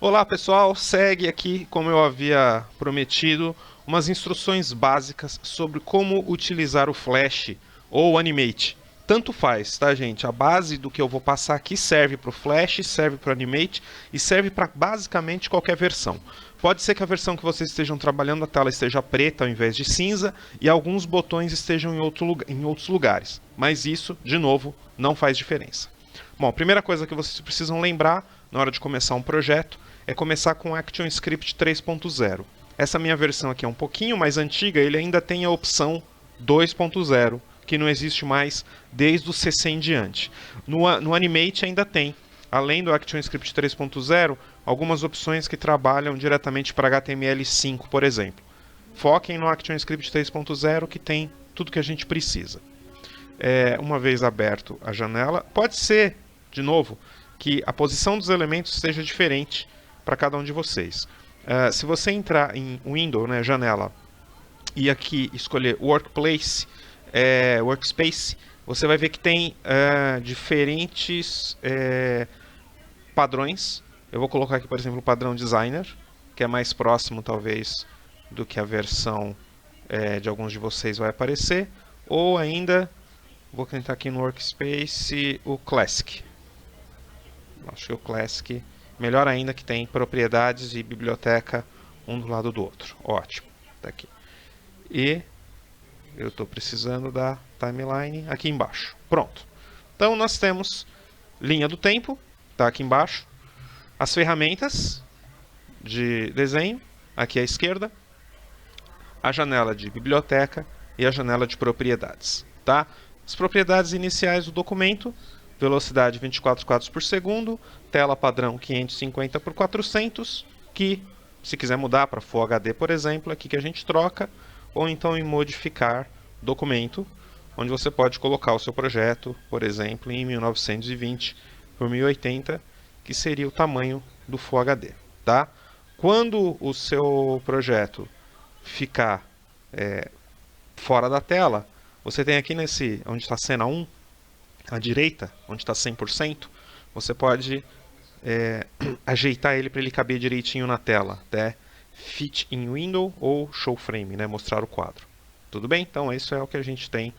Olá pessoal, segue aqui, como eu havia prometido, umas instruções básicas sobre como utilizar o Flash ou o Animate. Tanto faz, tá gente? A base do que eu vou passar aqui serve para o Flash, serve para o Animate e serve para basicamente qualquer versão. Pode ser que a versão que vocês estejam trabalhando a tela esteja preta ao invés de cinza e alguns botões estejam em outros lugares, mas isso, de novo, não faz diferença. Bom, a primeira coisa que vocês precisam lembrar na hora de começar um projeto é começar com ActionScript 3.0. Essa minha versão aqui é um pouquinho mais antiga, ele ainda tem a opção 2.0, que não existe mais desde o CC em diante. No Animate ainda tem, além do ActionScript 3.0, algumas opções que trabalham diretamente para HTML5, por exemplo. Foquem no ActionScript 3.0, que tem tudo que a gente precisa. Uma vez aberto a janela, pode ser, de novo, que a posição dos elementos seja diferente para cada um de vocês. Se você entrar em Windows, né, janela, e aqui escolher Workplace, Workspace, você vai ver que tem diferentes padrões. Eu vou colocar aqui, por exemplo, o padrão Designer, que é mais próximo, talvez, do que a versão de alguns de vocês vai aparecer. Ou ainda, vou tentar aqui no Workspace, o Classic. Acho que o Classic, melhor ainda, que tem propriedades e biblioteca um do lado do outro. Ótimo, tá aqui. E eu estou precisando da timeline aqui embaixo. Pronto. Então nós temos linha do tempo, tá aqui embaixo. As ferramentas de desenho, aqui à esquerda. A janela de biblioteca e a janela de propriedades, tá? As propriedades iniciais do documento: velocidade 24 quadros por segundo, tela padrão 550 por 400, que, se quiser mudar para Full HD, por exemplo, é aqui que a gente troca, ou então em modificar documento, onde você pode colocar o seu projeto, por exemplo, em 1920 por 1080, que seria o tamanho do Full HD, tá? Quando o seu projeto ficar fora da tela, você tem aqui nesse, onde está a cena 1, à direita, onde está 100%, você pode ajeitar ele para ele caber direitinho na tela, né? Fit in Window ou Show Frame, né? Mostrar o quadro. Tudo bem? Então isso é o que a gente tem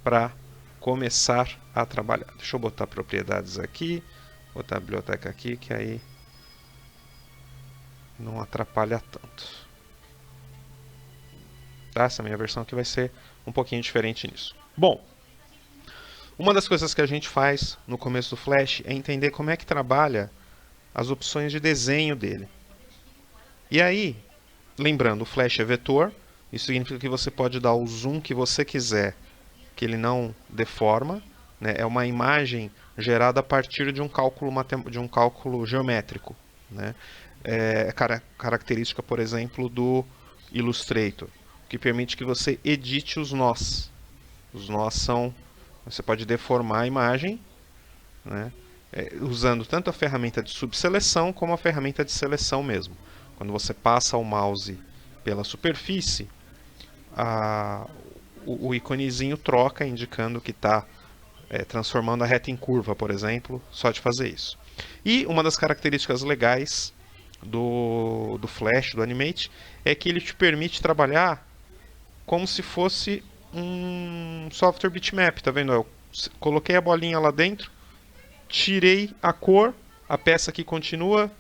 para começar a trabalhar. Deixa eu botar propriedades aqui, botar a biblioteca aqui, que aí não atrapalha tanto. Tá? Essa minha versão aqui vai ser um pouquinho diferente nisso. Bom, uma das coisas que a gente faz no começo do Flash é entender como é que trabalha as opções de desenho dele. E aí, lembrando, o Flash é vetor, isso significa que você pode dar o zoom que você quiser, que ele não deforma, né? É uma imagem gerada a partir de um cálculo geométrico, né? Característica, por exemplo, do Illustrator, que permite que você edite os nós. Os nós são... Você pode deformar a imagem, né? Usando tanto a ferramenta de subseleção como a ferramenta de seleção mesmo. Quando você passa o mouse pela superfície, o iconezinho troca, indicando que está transformando a reta em curva, por exemplo, só de fazer isso. E uma das características legais do Flash, do Animate, é que ele te permite trabalhar como se fosse um software bitmap, tá vendo? Eu coloquei a bolinha lá dentro, tirei a cor, a peça aqui continua.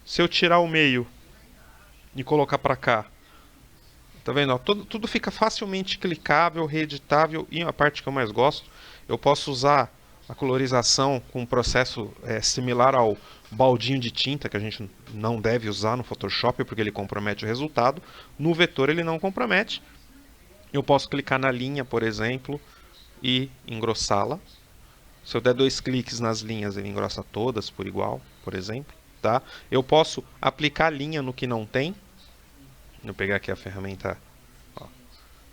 Se eu tirar o meio e colocar para cá, tá vendo? Tudo fica facilmente clicável, reeditável, e a parte que eu mais gosto, eu posso usar a colorização com um processo similar ao baldinho de tinta, que a gente não deve usar no Photoshop porque ele compromete o resultado. No vetor ele não compromete. Eu posso clicar na linha, por exemplo, e engrossá-la. Se eu der 2 cliques nas linhas, ele engrossa todas por igual, por exemplo. Tá? Eu posso aplicar linha no que não tem. Vou pegar aqui a ferramenta. Ó.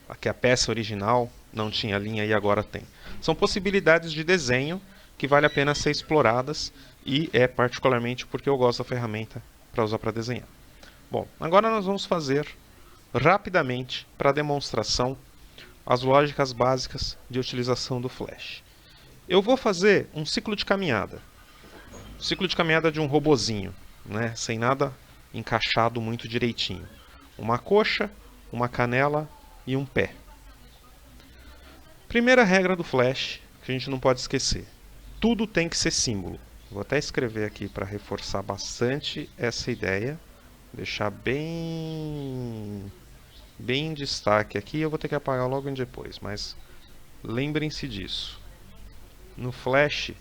Aqui a peça original não tinha linha e agora tem. São possibilidades de desenho que vale a pena ser exploradas, e é particularmente porque eu gosto da ferramenta para usar para desenhar. Bom, agora nós vamos fazer rapidamente, para demonstração, as lógicas básicas de utilização do Flash. Eu vou fazer um ciclo de caminhada. Ciclo de caminhada de um robozinho. né, sem nada encaixado muito direitinho. Uma coxa, uma canela e um pé. Primeira regra do Flash que a gente não pode esquecer. Tudo tem que ser símbolo. Vou até escrever aqui para reforçar bastante essa ideia. Deixar bem em destaque aqui. Eu vou ter que apagar logo depois, mas lembrem-se disso. No Flash...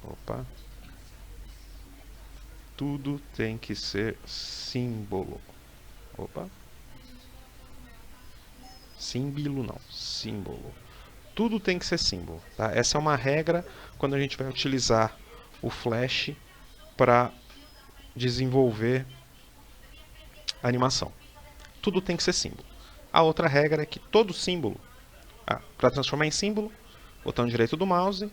Opa... Tudo tem que ser símbolo. Opa. Símbolo não, símbolo. Tudo tem que ser símbolo. Tá? Essa é uma regra quando a gente vai utilizar o Flash para desenvolver a animação. Tudo tem que ser símbolo. A outra regra é que todo símbolo, para transformar em símbolo, botão direito do mouse,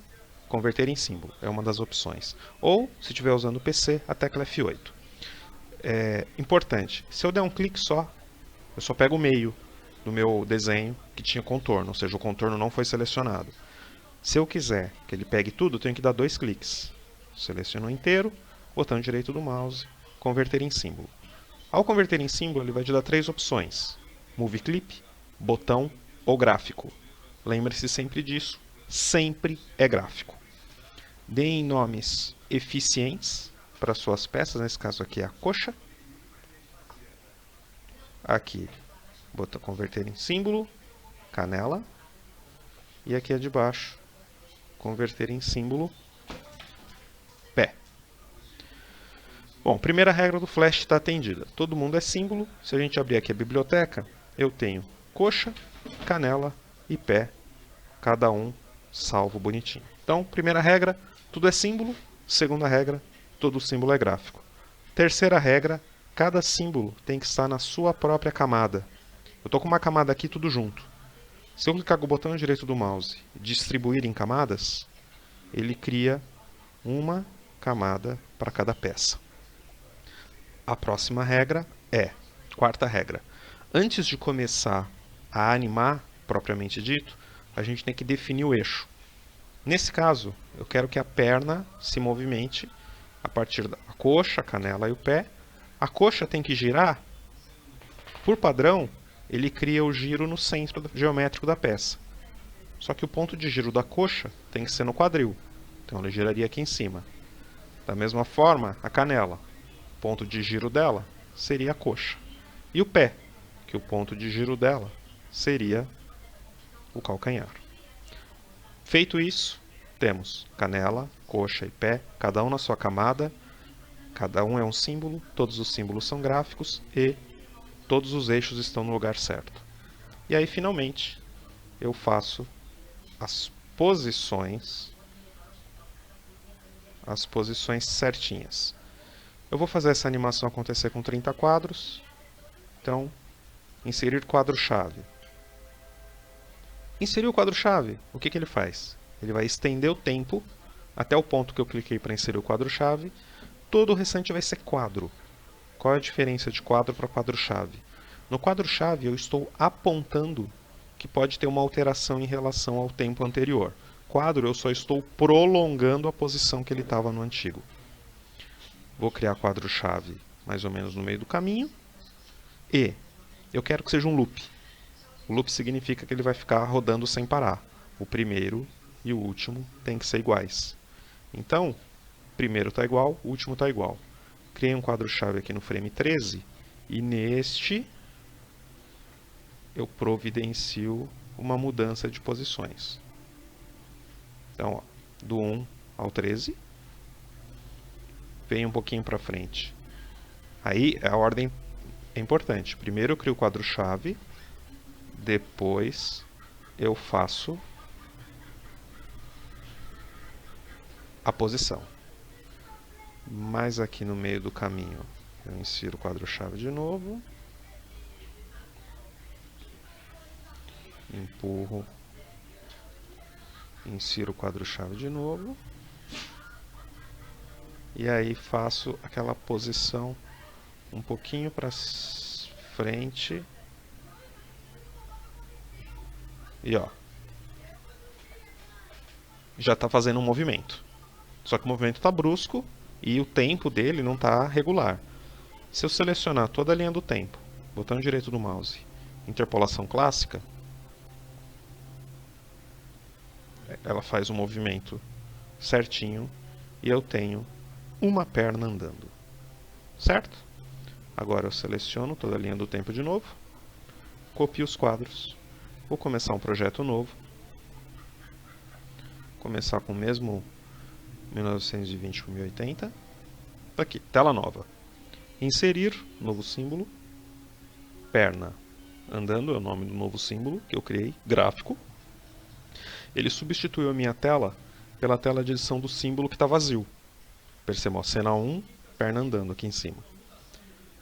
converter em símbolo, é uma das opções. Ou, se estiver usando o PC, a tecla F8. Importante, se eu der um clique só, eu só pego o meio do meu desenho que tinha contorno, ou seja, o contorno não foi selecionado. Se eu quiser que ele pegue tudo, eu tenho que dar 2 cliques. Seleciono inteiro, botão direito do mouse, converter em símbolo. Ao converter em símbolo, ele vai te dar 3 opções: Move Clip, botão ou gráfico. Lembre-se sempre disso, sempre é gráfico. Deem nomes eficientes para suas peças, nesse caso aqui é a coxa. Aqui, botão converter em símbolo, canela. E aqui é de baixo, converter em símbolo, pé. Bom, primeira regra do Flash está atendida. Todo mundo é símbolo. Se a gente abrir aqui a biblioteca, eu tenho coxa, canela e pé, cada um salvo bonitinho. Então, primeira regra, tudo é símbolo. Segunda regra, todo símbolo é gráfico. Terceira regra, cada símbolo tem que estar na sua própria camada. Eu estou com uma camada aqui tudo junto. Se eu clicar com o botão direito do mouse e distribuir em camadas, ele cria uma camada para cada peça. A próxima regra é, quarta regra, antes de começar a animar, propriamente dito, a gente tem que definir o eixo. Nesse caso, eu quero que a perna se movimente a partir da coxa, a canela e o pé. A coxa tem que girar. Por padrão, ele cria o giro no centro geométrico da peça. Só que o ponto de giro da coxa tem que ser no quadril. Então ele giraria aqui em cima. Da mesma forma, a canela. O ponto de giro dela seria a coxa. E o pé, que o ponto de giro dela seria o calcanhar. Feito isso, temos canela, coxa e pé, cada um na sua camada, cada um é um símbolo, todos os símbolos são gráficos e todos os eixos estão no lugar certo. E aí, finalmente, eu faço as posições certinhas. Eu vou fazer essa animação acontecer com 30 quadros. Então, inserir quadro-chave. Inserir o quadro-chave, o que ele faz? Ele vai estender o tempo até o ponto que eu cliquei para inserir o quadro-chave. Todo o restante vai ser quadro. Qual é a diferença de quadro para quadro-chave? No quadro-chave eu estou apontando que pode ter uma alteração em relação ao tempo anterior. Quadro eu só estou prolongando a posição que ele estava no antigo. Vou criar quadro-chave mais ou menos no meio do caminho. E eu quero que seja um loop. O loop significa que ele vai ficar rodando sem parar. O primeiro e o último têm que ser iguais. Então, o primeiro está igual, o último está igual. Criei um quadro-chave aqui no frame 13 e neste eu providencio uma mudança de posições. Então, ó, do 1 ao 13, vem um pouquinho para frente. Aí a ordem é importante. Primeiro eu crio o quadro-chave, depois eu faço a posição. Mas aqui no meio do caminho eu insiro o quadro-chave de novo, empurro, insiro o quadro-chave de novo, e aí faço aquela posição um pouquinho para frente. E ó, já está fazendo um movimento. Só que o movimento está brusco, e o tempo dele não está regular. Se eu selecionar toda a linha do tempo, botão direito do mouse, interpolação clássica, ela faz o movimento certinho e eu tenho uma perna andando. Certo? Agora eu seleciono toda a linha do tempo de novo, copio os quadros, vou começar um projeto novo, começar com o mesmo 1920 por 1080, tá aqui, tela nova, inserir, novo símbolo, perna andando, é o nome do novo símbolo que eu criei, gráfico. Ele substituiu a minha tela pela tela de edição do símbolo que está vazio. Percebam, cena 1, perna andando aqui em cima.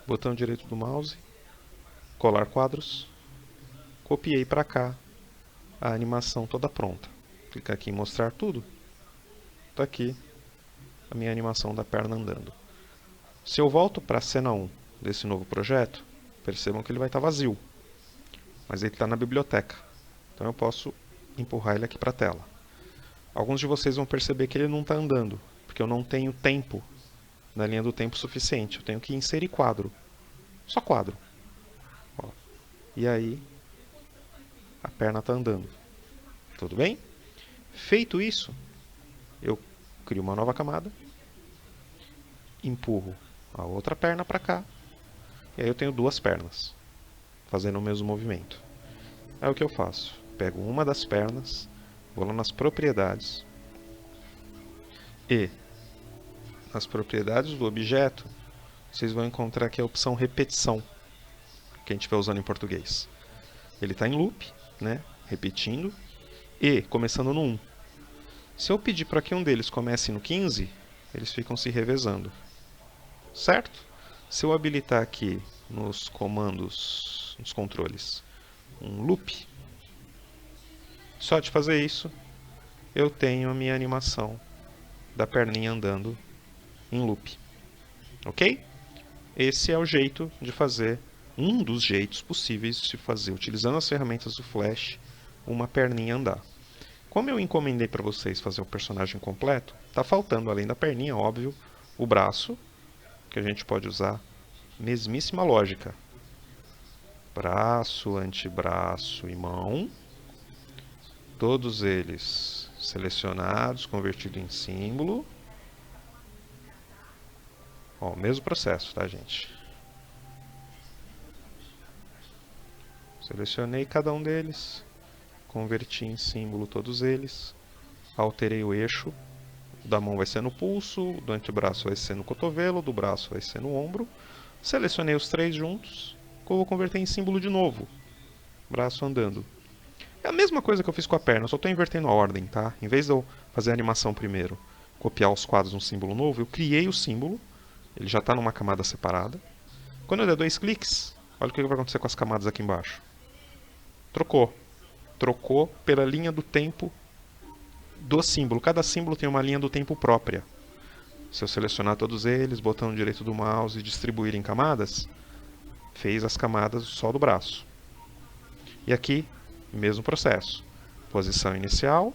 Botão direito do mouse, colar quadros, copiei para cá a animação toda pronta. Clicar aqui em mostrar tudo. Está aqui a minha animação da perna andando. Se eu volto para a cena 1 desse novo projeto, percebam que ele vai estar vazio. Mas ele está na biblioteca. Então eu posso empurrar ele aqui para a tela. Alguns de vocês vão perceber que ele não está andando, porque eu não tenho tempo na linha do tempo suficiente. Eu tenho que inserir quadro. Só quadro. Ó. E aí, a perna está andando. Tudo bem? Feito isso, eu crio uma nova camada, empurro a outra perna para cá, e aí eu tenho duas pernas, fazendo o mesmo movimento. Aí o que eu faço? Pego uma das pernas, vou lá nas propriedades, e nas propriedades do objeto, vocês vão encontrar aqui a opção repetição, que a gente vai usando em português. Ele está em loop, né? Repetindo, e começando no 1. Se eu pedir para que um deles comece no 15, eles ficam se revezando. Certo? Se eu habilitar aqui nos comandos, nos controles, um loop, só de fazer isso, eu tenho a minha animação da perninha andando em loop. Ok? Esse é o jeito de fazer, um dos jeitos possíveis de se fazer, utilizando as ferramentas do Flash, uma perninha andar. Como eu encomendei para vocês fazer o personagem completo, está faltando, além da perninha, óbvio, o braço, que a gente pode usar mesmíssima lógica. Braço, antebraço e mão. Todos eles selecionados, convertido em símbolo. Ó, mesmo processo, tá, gente? Selecionei cada um deles, converti em símbolo todos eles, alterei o eixo, da mão vai ser no pulso, do antebraço vai ser no cotovelo, do braço vai ser no ombro. Selecionei os três juntos, vou converter em símbolo de novo, braço andando. É a mesma coisa que eu fiz com a perna, só estou invertendo a ordem, tá? Em vez de eu fazer a animação primeiro, copiar os quadros num símbolo novo, eu criei o símbolo, ele já está numa camada separada. Quando eu der 2 cliques, olha o que vai acontecer com as camadas aqui embaixo. Trocou. Trocou pela linha do tempo do símbolo. Cada símbolo tem uma linha do tempo própria. Se eu selecionar todos eles, botão direito do mouse e distribuir em camadas, fez as camadas só do braço. E aqui, mesmo processo. Posição inicial.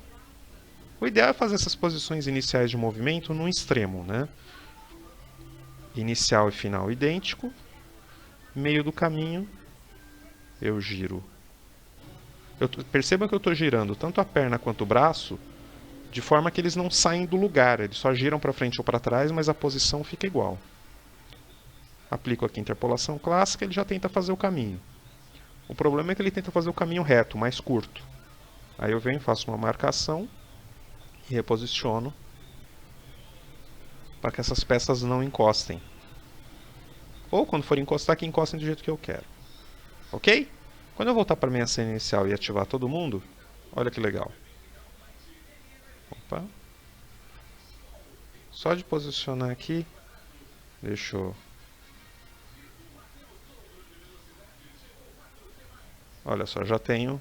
O ideal é fazer essas posições iniciais de movimento no extremo, né? Inicial e final idêntico. Meio do caminho, eu giro. Perceba que eu estou girando tanto a perna quanto o braço, de forma que eles não saem do lugar, eles só giram para frente ou para trás, mas a posição fica igual. Aplico aqui a interpolação clássica, ele já tenta fazer o caminho. O problema é que ele tenta fazer o caminho reto, mais curto. Aí eu venho, faço uma marcação e reposiciono para que essas peças não encostem. Ou quando for encostar, que encostem do jeito que eu quero. Ok? Quando eu voltar para a minha cena inicial e ativar todo mundo, olha que legal. Opa. Só de posicionar aqui, deixa eu... Olha só, já tenho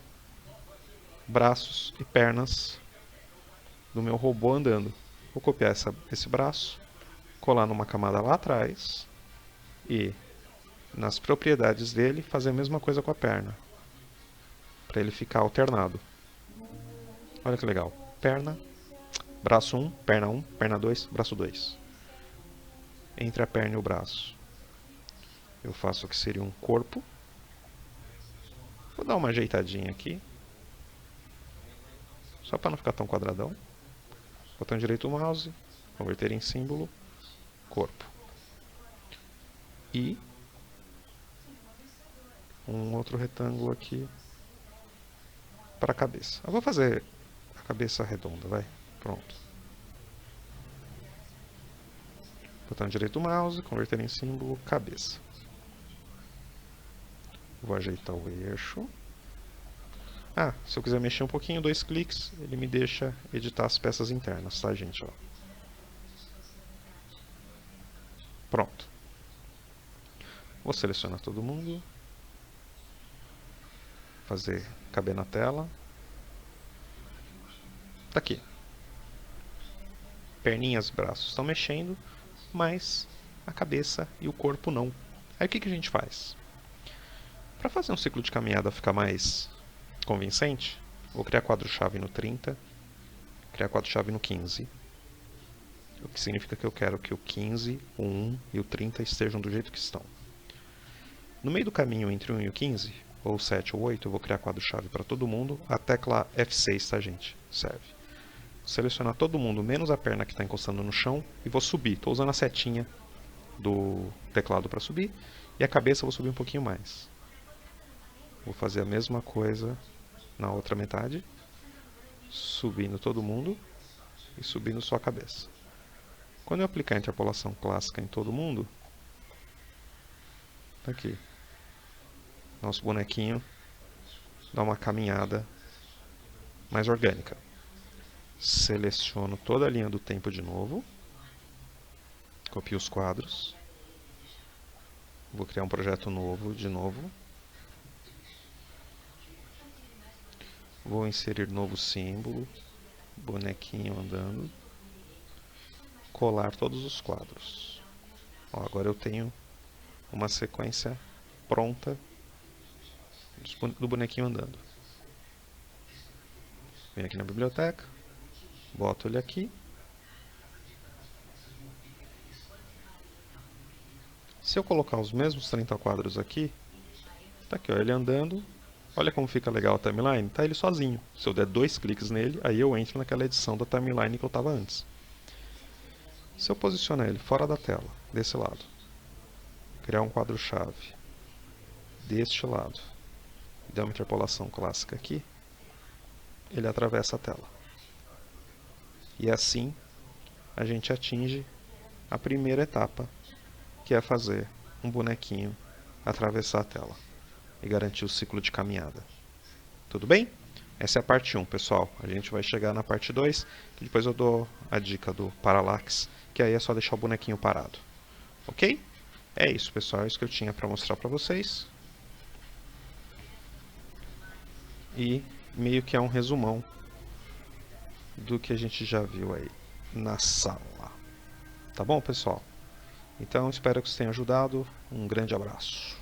braços e pernas do meu robô andando. Vou copiar esse braço, colar numa camada lá atrás e nas propriedades dele fazer a mesma coisa com a perna, para ele ficar alternado. Olha que legal. Perna, braço 1, perna 2, braço 2. entre a perna e o braço. Eu faço o que seria um corpo. Vou dar uma ajeitadinha aqui, só para não ficar tão quadradão. Botão direito do mouse, converter em símbolo, corpo. E um outro retângulo aqui para a cabeça. Eu vou fazer a cabeça redonda, vai. Pronto. Botão direito do mouse, converter em símbolo, cabeça. Vou ajeitar o eixo. Ah, se eu quiser mexer um pouquinho, 2 cliques, ele me deixa editar as peças internas, tá, gente? Ó. Pronto. Vou selecionar todo mundo. Fazer caber na tela. Tá aqui. Perninhas e braços estão mexendo, mas a cabeça e o corpo não. Aí o que a gente faz? Para fazer um ciclo de caminhada ficar mais convincente, vou criar quadro-chave no 30, criar quadro-chave no 15. O que significa que eu quero que o 15, o 1 e o 30 estejam do jeito que estão. No meio do caminho entre o 1 e o 15, ou 7 ou 8, eu vou criar quadro-chave para todo mundo. A tecla F6, tá, gente? Serve. Vou selecionar todo mundo, menos a perna que está encostando no chão, e vou subir. Estou usando a setinha do teclado para subir, e a cabeça eu vou subir um pouquinho mais. Vou fazer a mesma coisa na outra metade, subindo todo mundo e subindo só a cabeça. Quando eu aplicar a interpolação clássica em todo mundo, tá aqui, nosso bonequinho dá uma caminhada mais orgânica. Seleciono toda a linha do tempo de novo, copio os quadros, vou criar um projeto novo de novo. Vou inserir novo símbolo, bonequinho andando, colar todos os quadros. Ó, agora eu tenho uma sequência pronta do bonequinho andando. Venho aqui na biblioteca, boto ele aqui. Se eu colocar os mesmos 30 quadros aqui, tá aqui, ó, ele andando. Olha como fica legal a timeline, tá ele sozinho. Se eu der 2 cliques nele, aí eu entro naquela edição da timeline que eu estava antes. Se eu posicionar ele fora da tela, desse lado, criar um quadro-chave deste lado, der uma interpolação clássica aqui, ele atravessa a tela. E assim a gente atinge a primeira etapa, que é fazer um bonequinho atravessar a tela e garantir o ciclo de caminhada. Tudo bem? Essa é a parte 1, pessoal. A gente vai chegar na parte 2, que depois eu dou a dica do Parallax, que aí é só deixar o bonequinho parado. Ok? É isso, pessoal. É isso que eu tinha para mostrar para vocês. E meio que é um resumão do que a gente já viu aí na sala. Tá bom, pessoal? Então, espero que isso tenha ajudado. Um grande abraço.